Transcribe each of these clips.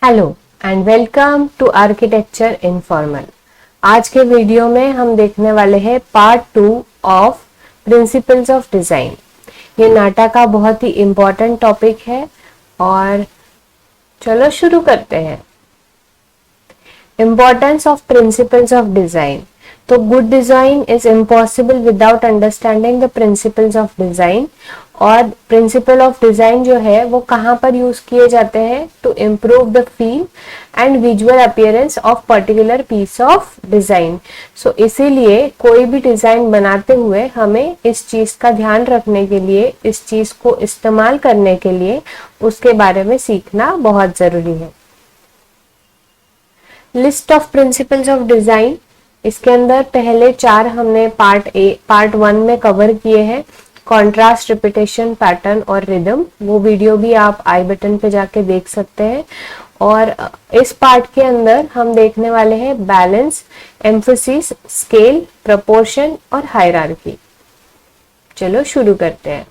Hello and welcome to architecture informal. आज के video में हम देखने वाले हैं part 2 of principles of design. ये नाटा का बहुत ही इम्पोर्टेंट टॉपिक है और चलो शुरू करते हैं। Importance of principles of design. तो good design is impossible without understanding the principles of design. और प्रिंसिपल ऑफ डिजाइन जो है वो कहाँ पर यूज किए जाते हैं? To improve the feel and visual appearance of particular piece of design. So इसीलिए कोई भी डिजाइन बनाते हुए हमें इस चीज का ध्यान रखने के लिए, इस चीज को इस्तेमाल करने के लिए उसके बारे में सीखना बहुत जरूरी है। List of principles of design. इसके अंदर पहले 4 हमने पार्ट 1 में कवर किए हैं। कॉन्ट्रास्ट, रिपीटेशन, पैटर्न और रिदम। वो वीडियो भी आप आई बटन पे जाके देख सकते हैं। और इस पार्ट के अंदर हम देखने वाले हैं बैलेंस, एम्फेसिस, स्केल, प्रपोर्शन और हायरार्की। चलो शुरू करते हैं।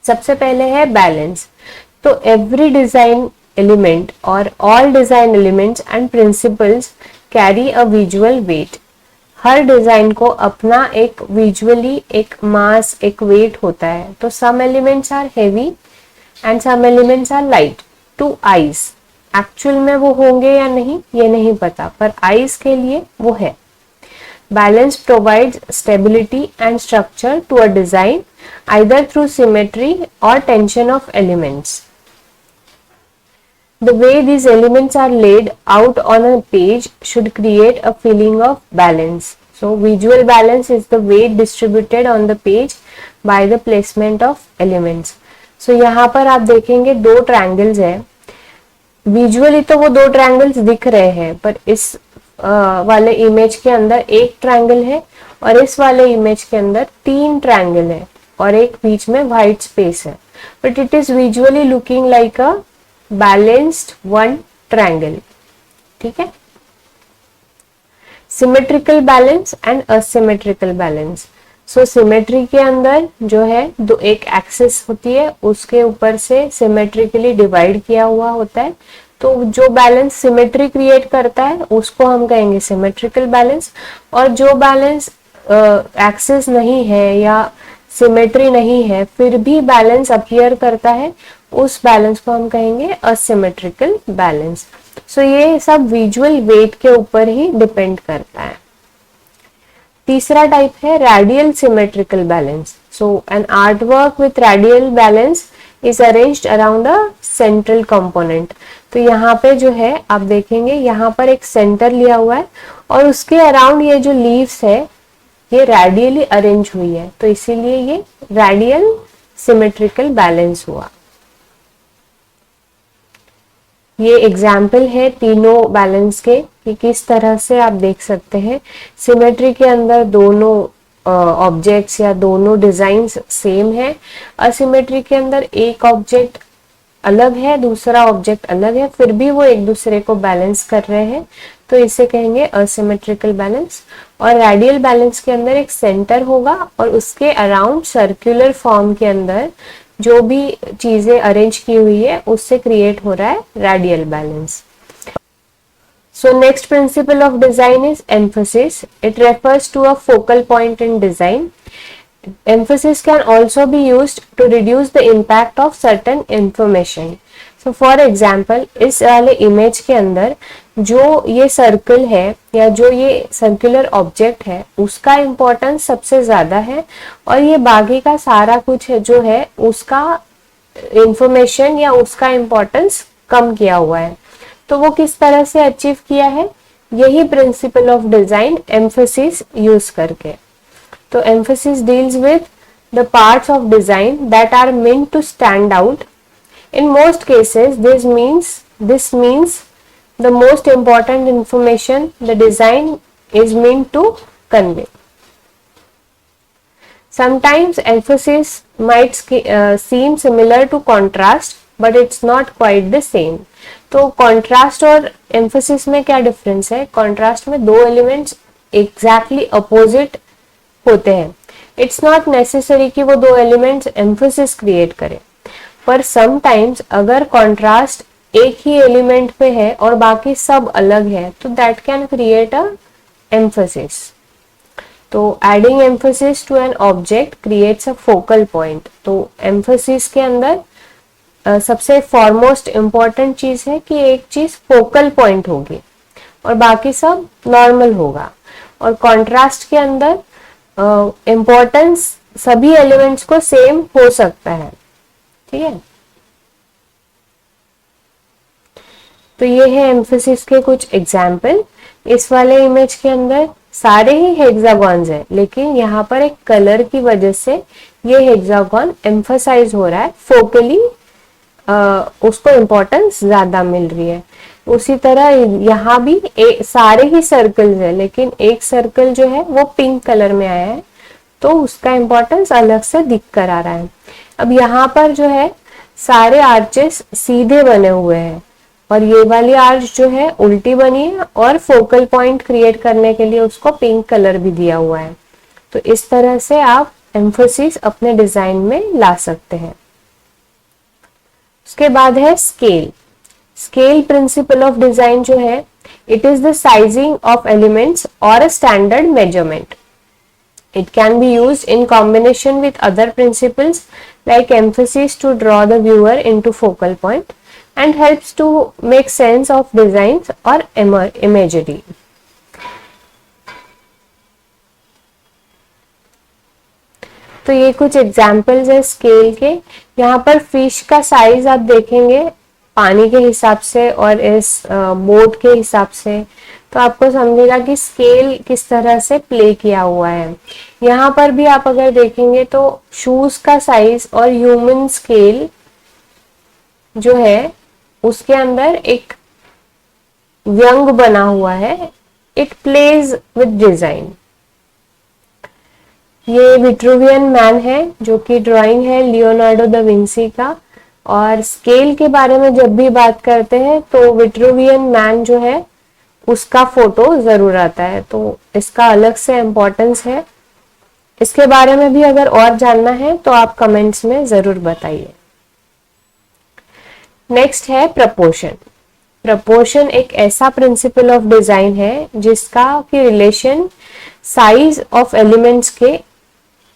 सबसे पहले है बैलेंस। तो एवरी डिजाइन एलिमेंट और all design elements and principles carry a visual weight. हर डिजाइन को अपना एक विजुअली एक मास, एक वेट होता है। तो some elements are heavy and some elements are light to eyes. Actual में वो होंगे या नहीं ये नहीं पता, पर आईज के लिए वो है। Balance provides stability and structure to a design either through symmetry और tension of elements. The way these elements are laid out on a page should create a feeling of balance. So visual balance is the weight distributed on the page by the placement of elements. So यहाँ पर आप देखेंगे 2 triangles है। Visually तो वो 2 triangles दिख रहे हैं, पर इस वाले इमेज के अंदर एक ट्रायंगल है और इस वाले इमेज के अंदर 3 ट्रायंगल है और एक बीच में व्हाइट स्पेस है। But it is visually looking like a balanced one triangle. ठीक है। Symmetrical balance and asymmetrical balance. So symmetry के अंदर जो है एक एक्सिस होती है, उसके ऊपर से सिमेट्रिकली डिवाइड किया हुआ होता है। तो जो बैलेंस सिमेट्री क्रिएट करता है उसको हम कहेंगे सिमेट्रिकल बैलेंस। और जो बैलेंस एक्सिस नहीं है या सिमेट्री नहीं है फिर भी बैलेंस अपीयर करता है, उस बैलेंस को हम कहेंगे असिमेट्रिकल बैलेंस। सो ये सब विजुअल वेट के ऊपर ही डिपेंड करता है। तीसरा टाइप है radial symmetrical balance. So an artwork with radial balance is arranged around a central component. तो यहाँ पे जो है आप देखेंगे यहाँ पर एक सेंटर लिया हुआ है और उसके अराउंड ये जो लीव्स है ये रेडियली अरेंज हुई है, तो इसीलिए ये रेडियल सिमेट्रिकल बैलेंस हुआ। ये एग्जाम्पल है तीनों बैलेंस के कि किस तरह से आप देख सकते हैं। सिमेट्री के अंदर दोनों ऑब्जेक्ट्स या दोनों डिजाइन्स सेम है। असिमेट्री के अंदर एक ऑब्जेक्ट अलग है, दूसरा ऑब्जेक्ट अलग है, फिर भी वो एक दूसरे को बैलेंस कर रहे हैं, तो इसे कहेंगे असिमेट्रिकल बैलेंस। और रेडियल बैलेंस के अंदर एक सेंटर होगा और उसके अराउंड सर्कुलर फॉर्म के अंदर जो भी चीजें अरेंज की हुई है उससे क्रिएट हो रहा है radial balance. So next principle of design is emphasis. It refers to a focal point in design. Emphasis can also be used to reduce the impact of certain information. So for example, इस वाले image के अंदर जो ये circle है या जो ये सर्कुलर ऑब्जेक्ट है उसका इम्पोर्टेंस सबसे ज्यादा है और ये बाकी का सारा कुछ है जो है उसका इंफॉर्मेशन या उसका इम्पोर्टेंस कम किया हुआ है। तो वो किस तरह से अचीव किया है? यही principle of design emphasis use करके। तो emphasis deals with the parts of design that are meant to stand out. In most cases this means the most important information the design is meant to convey. Sometimes emphasis might seem similar to contrast, but it's not quite the same. तो contrast और emphasis में क्या difference है? contrast में 2 elements exactly opposite होते हैं। It's not necessary कि वो 2 elements emphasis create करें, पर समटाइम्स अगर कॉन्ट्रास्ट एक ही एलिमेंट पे है और बाकी सब अलग है, तो that can create a emphasis. तो adding emphasis to an object creates a focal point. तो एम्फेसिस के अंदर सबसे फॉरमोस्ट इम्पॉर्टेंट चीज है कि एक चीज फोकल पॉइंट होगी और बाकी सब नॉर्मल होगा। और कॉन्ट्रास्ट के अंदर इम्पोर्टेंस सभी एलिमेंट्स को सेम हो सकता है, ठीक है। तो ये है एम्फेसिस के कुछ एग्जाम्पल। इस वाले इमेज के अंदर सारे ही हेक्सागॉन्स है, लेकिन यहाँ पर एक कलर की वजह से ये हेक्सागॉन एम्फसाइज हो रहा है, फोकली उसको इम्पोर्टेंस ज्यादा मिल रही है। उसी तरह यहाँ भी सारे ही सर्कल्स है, लेकिन एक सर्कल जो है वो पिंक कलर में आया है, तो उसका इम्पोर्टेंस अलग से दिख कर आ रहा है। अब यहाँ पर जो है सारे आर्चेस सीधे बने हुए हैं और ये वाली आर्च जो है उल्टी बनी है और फोकल पॉइंट क्रिएट करने के लिए उसको पिंक कलर भी दिया हुआ है। तो इस तरह से आप एम्फोसिस अपने डिजाइन में ला सकते हैं। उसके बाद है scale. Scale principle of design जो है, it is the sizing of elements और a standard measurement. It can be used in combination with other principles like emphasis to draw the viewer into focal point and helps to make sense of designs or imagery. तो ये कुछ examples है scale के। यहाँ पर fish का size आप देखेंगे पानी के हिसाब से और इस बोट के हिसाब से, तो आपको समझेगा कि स्केल किस तरह से प्ले किया हुआ है। यहाँ पर भी आप अगर देखेंगे तो शूज का साइज और ह्यूमन स्केल जो है उसके अंदर एक व्यंग बना हुआ है, इट प्लेज विद डिजाइन। ये विट्रुवियन मैन है जो कि ड्राइंग है लियोनार्डो दा विंसी का। और स्केल के बारे में जब भी बात करते हैं तो विट्रुवियन मैन जो है उसका फोटो जरूर आता है, तो इसका अलग से इम्पोर्टेंस है। इसके बारे में भी अगर और जानना है तो आप कमेंट्स में जरूर बताइए। नेक्स्ट है प्रपोर्शन। प्रपोर्शन एक ऐसा प्रिंसिपल ऑफ डिजाइन है जिसका कि रिलेशन साइज ऑफ एलिमेंट्स के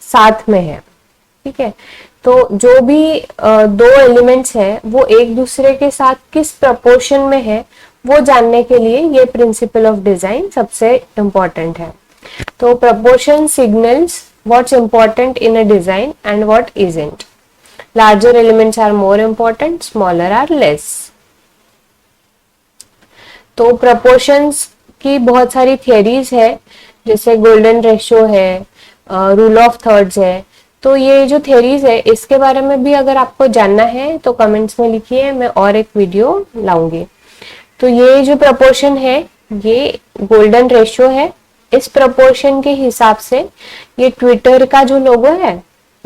साथ में है, ठीक है। तो जो भी दो एलिमेंट्स हैं वो एक दूसरे के साथ किस प्रपोर्शन में है वो जानने के लिए ये प्रिंसिपल ऑफ डिजाइन सबसे इम्पोर्टेंट है। तो proportion signals what's important in a design and what isn't. Larger elements are more important, smaller are less. तो प्रपोर्शंस की बहुत सारी थियरीज है, जैसे गोल्डन रेशियो है, रूल ऑफ थर्ड्स है। तो ये जो थियरीज है इसके बारे में भी अगर आपको जानना है तो कमेंट्स में लिखिए, मैं और एक वीडियो लाऊंगी। तो ये जो प्रपोर्शन है ये गोल्डन रेशियो है। इस प्रपोर्शन के हिसाब से ये ट्विटर का जो लोगो है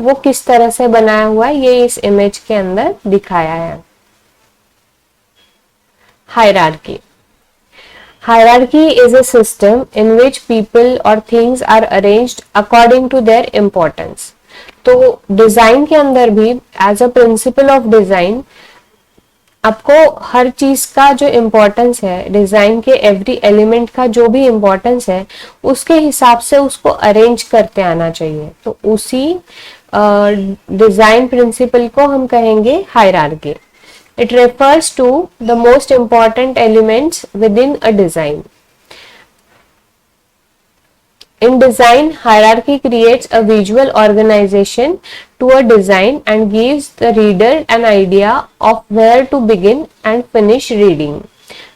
वो किस तरह से बनाया हुआ है ये इस इमेज के अंदर दिखाया है। Hierarchy. Hierarchy is a system in which people or things are arranged according to their importance. तो डिजाइन के अंदर भी as a principle of design आपको हर चीज का जो इम्पोर्टेंस है, डिजाइन के एवरी एलिमेंट का जो भी इम्पोर्टेंस है उसके हिसाब से उसको अरेंज करते आना चाहिए। तो उसी डिजाइन प्रिंसिपल को हम कहेंगे hierarchy. It refers to the most important elements within a design. In design, hierarchy creates a visual organization to a design and gives the reader an idea of where to begin and finish reading.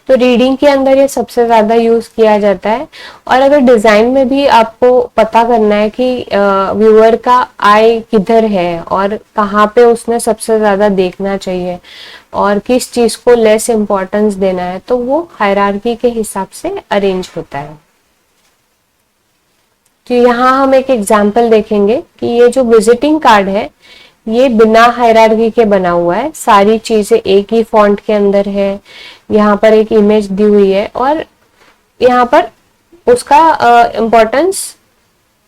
तो reading के अंदर ये सबसे ज्यादा use किया जाता है। और अगर डिजाइन में भी आपको पता करना है कि व्यूअर का आई किधर है और कहाँ पे उसने सबसे ज्यादा देखना चाहिए और किस चीज को लेस इम्पोर्टेंस देना है, तो वो हायरार्की के हिसाब से अरेंज होता है। तो यहाँ हम एक एग्जाम्पल देखेंगे कि ये जो विजिटिंग कार्ड है ये बिना हायरार्की के बना हुआ है, सारी चीजें एक ही फॉन्ट के अंदर है, यहाँ पर एक इमेज दी हुई है और यहाँ पर उसका इम्पोर्टेंस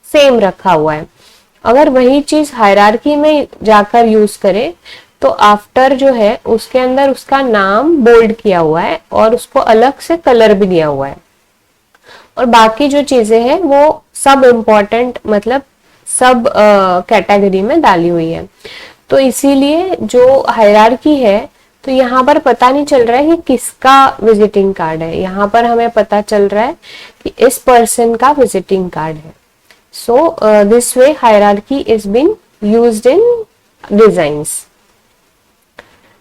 सेम रखा हुआ है। अगर वही चीज हायरार्की में जाकर यूज करें तो आफ्टर जो है उसके अंदर उसका नाम बोल्ड किया हुआ है और उसको अलग से कलर भी दिया हुआ है, और बाकी जो चीजें हैं वो सब इम्पोर्टेंट मतलब सब कैटेगरी में डाली हुई है। तो इसीलिए जो हायरार्की है, तो यहाँ पर पता नहीं चल रहा है कि किसका विजिटिंग कार्ड है, यहाँ पर हमें पता चल रहा है कि इस पर्सन का विजिटिंग कार्ड है। So this way hierarchy is been used in designs.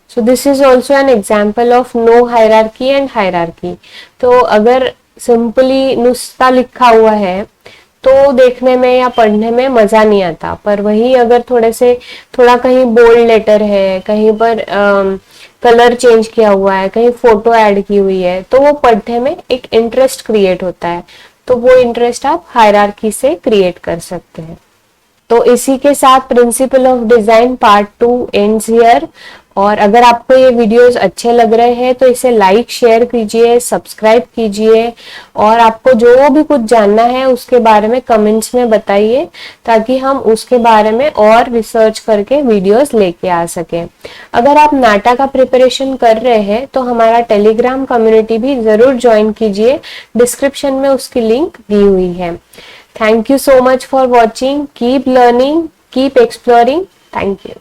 So this is also an example of no hierarchy and hierarchy। तो अगर सिंपली नुस्खा लिखा हुआ है तो देखने में या पढ़ने में मजा नहीं आता, पर वही अगर थोड़ा कहीं बोल्ड लेटर है, कहीं पर कलर चेंज किया हुआ है, कहीं फोटो ऐड की हुई है, तो वो पढ़ने में एक इंटरेस्ट क्रिएट होता है। तो वो इंटरेस्ट आप हायरार्की से क्रिएट कर सकते हैं। तो इसी के साथ principal of design part 2 ends here. और अगर आपको ये वीडियोस अच्छे लग रहे हैं तो इसे लाइक शेयर कीजिए, सब्सक्राइब कीजिए, और आपको जो भी कुछ जानना है उसके बारे में कमेंट्स में बताइए, ताकि हम उसके बारे में और रिसर्च करके वीडियोस लेके आ सकें। अगर आप नाटा का प्रिपरेशन कर रहे हैं तो हमारा टेलीग्राम कम्युनिटी भी जरूर ज्वाइन कीजिए, डिस्क्रिप्शन में उसकी लिंक दी हुई है। Thank you so much for watching. Keep learning, keep exploring. Thank you.